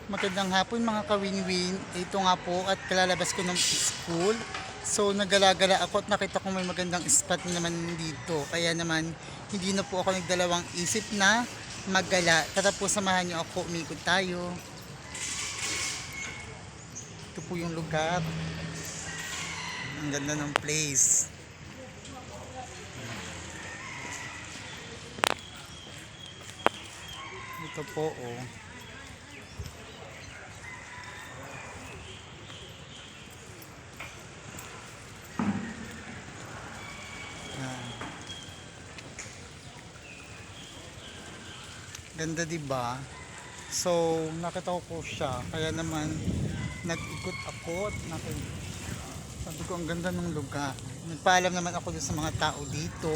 Magandang hapon mga kawinwin. Ito nga po at kalalabas ko ng school. So nagala-gala ako at nakita ko may magandang spot naman dito. Kaya naman hindi na po ako nagdalawang isip na maggala. Tara po samahan niyo ako, umikot tayo. Ito po yung lugar. Ang ganda ng place. Ito po oh. Ganda 'di ba? So, nakita ko po siya. Kaya naman nag-ikot ako at sabi ko ang ganda ng lugar. Nagpaalam naman ako dun sa mga tao dito.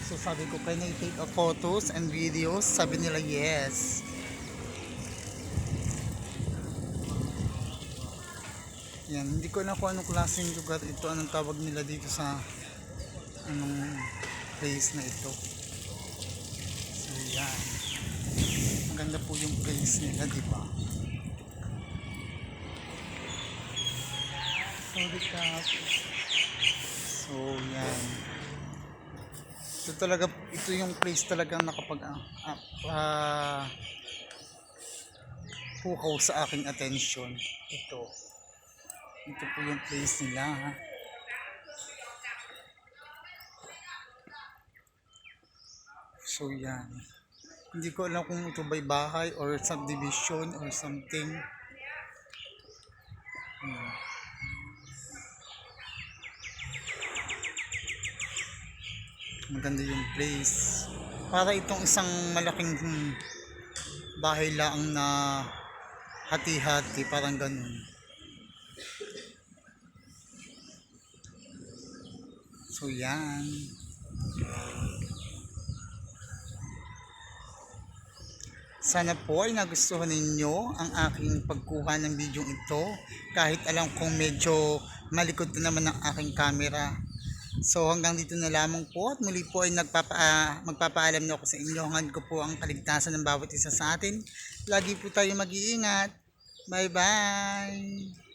So sabi ko, can I take a photos and videos? Sabi nila yes. Yan, hindi ko na kung anong klaseng lugar ito, anong tawag nila dito sa anong place na ito. So yan. Maganda po yung place nila, di ba? Sorry ka. So yan. Ito yung place talagang pukaw sa aking attention. Ito po yung place nila ha. So yan, hindi ko alam kung ito ba'y bahay or subdivision or something. Maganda yung place. Para itong isang malaking bahay lang na hati-hati, parang ganun. So yan. Sana po ay nagustuhan ninyo ang aking pagkuha ng video ito. Kahit alam kong medyo malikod na naman ang aking camera. So hanggang dito na lamang po at muli po ay magpapaalam na ako sa inyo. Hanggang ko po ang kaligtasan ng bawat isa sa atin. Lagi po tayo mag-iingat. Bye bye!